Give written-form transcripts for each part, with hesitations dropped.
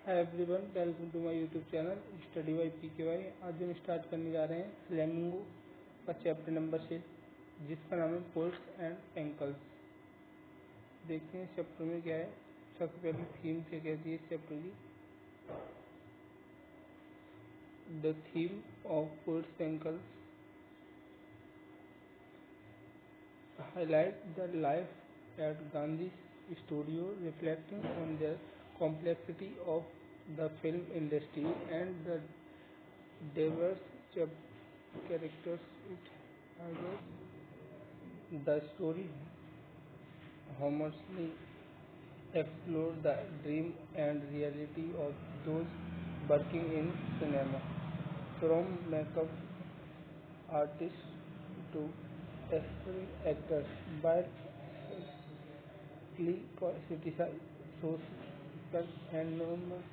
Hi everyone, welcome to my YouTube channel study by PKY। आज हम start करने जा रहे हैं फ्लेमिंगो का चैप्टर नंबर 6, जिसका नाम है पोल्स एंड एंकल्स। देखते हैं इस चैप्टर में क्या है। सबसे पहले थीम क्या कहती है इस चैप्टर की। The theme of poles ankles highlight the life at Gandhi's studio, reflecting on the complexity of the film industry and the diverse characters it harbors. The story humorously explores the dream and reality of those working in cinema, from makeup artists to aspiring actors, while criticizing social and norms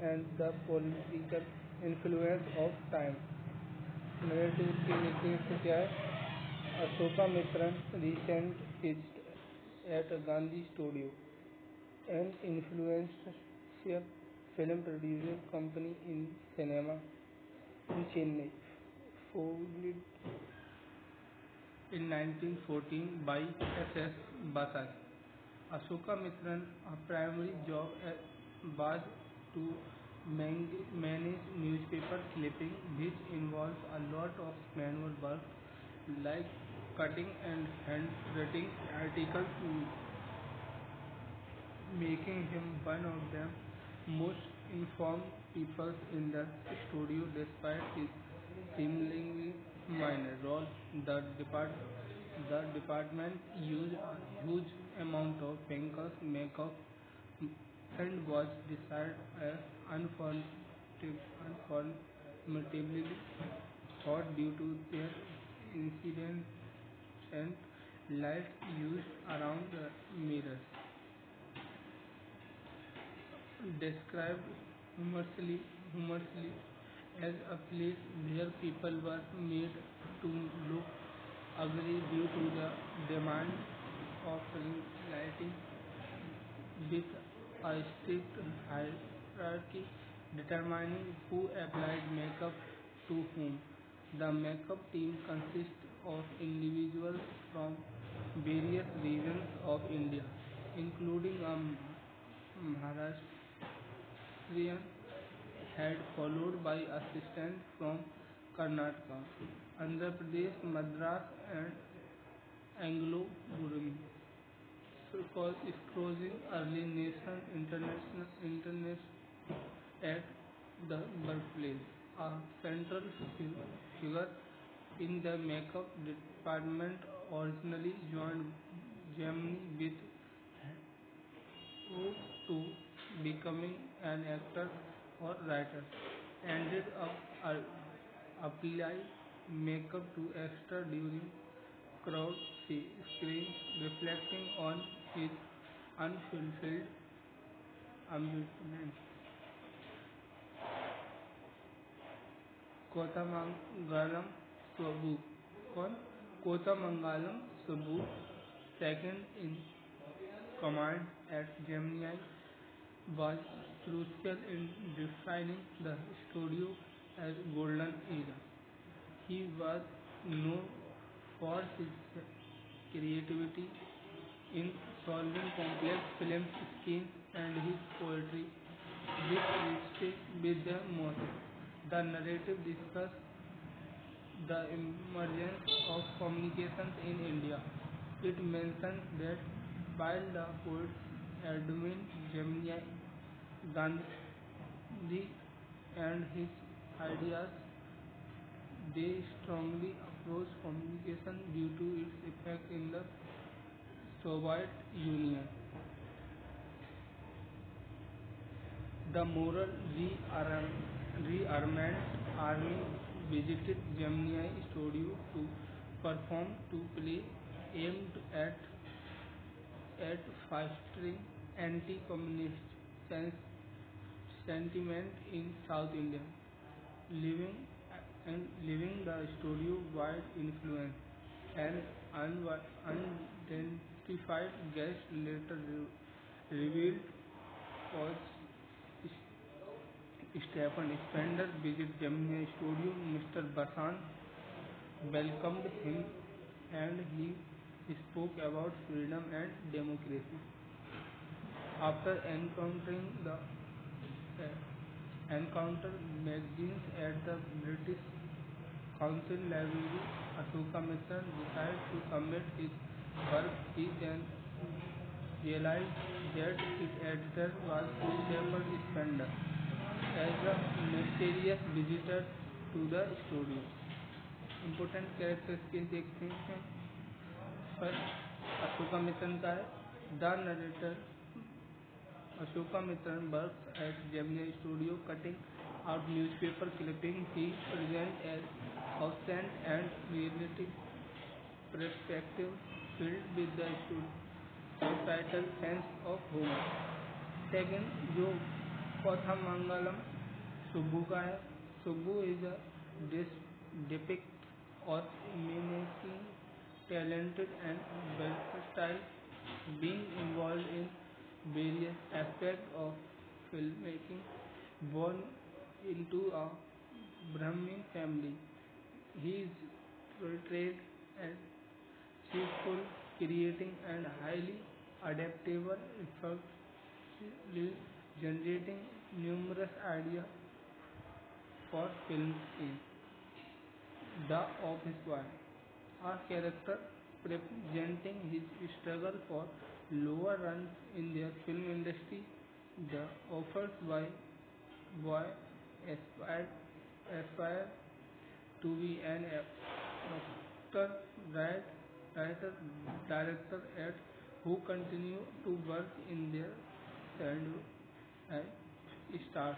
and the political influence of time. Narrative की नीति क्या है? Ashoka Mitran recent visited at Gandhi Studio, an influential film producing company in cinema in Chennai, founded in 1914 by S.S. Basai. Ashoka Mitran, a primary job was to manage newspaper clipping, which involves a lot of manual work like cutting and handwriting articles, making him one of the most informed people in the studio despite his seemingly minor role. The department used a huge amount of chemicals, makeup, and was desired as unfortunately hot due to their incessant light used around the mirrors. Described humorously as a place where people were made to look ugly due to the demand of lighting, with a strict hierarchy determining who applied makeup to whom. The makeup team consists of individuals from various regions of India, including a Maharashtrian head followed by assistants from Karnataka, Andhra Pradesh, Madras, and Anglo-Burmese. Crossing early nation international at the birthplace. A central figure in the makeup department originally joined Germany with hope to becoming an actor or writer, ended up applying makeup to extra during crowd screens, reflecting on his unfulfilled ambitions. Kotamangalam Swabhu. Kotamangalam Swabhu, second in command at Gemini, was crucial in defining the studio as golden era. He was known for his creativity in solving complex film schemes and his poetry, which reached with the most. The narrative discusses the emergence of communications in India. It mentions that while the poet Edwin Gemini Gandhi and his ideas, they strongly opposed communication due to its effect in the Soviet Union. The Moral Rearmament Army visited Gemini Studio to perform to play aimed at fostering anti-communist sentiment in South India, leaving the studio wide influence. An unidentified guest later revealed was Stephen Spender visited Gemini studio. Mr. Basan welcomed him and he spoke about freedom and democracy. After encountering the encounter magazines at the British Council Library, Ashoka Mittal decided to submit his work. He then realized that its editor was Stephen Spender, as a mysterious visitor to the studio. Important characters के देखते हैं. First, Ashoka Mittal का है. The narrator Ashoka Mittal works at Gemini Studio, cutting out newspaper clippings. He presents an authentic and realistic perspective filled with the societal sense of humor. Second, जो Pathamangalam Subbu का है. Subbu is a depict or mimicking talented and versatile being involved in various aspects of filmmaking. Born into a Brahmin family, he is portrayed as cheerful, creating, and highly adaptable, effectively generating numerous ideas for films in The Office Boy, a character representing his struggle for lower runs in the film industry. The Office Boy aspired to be an actor, writer, director, and who continue to work in their childhood and stars.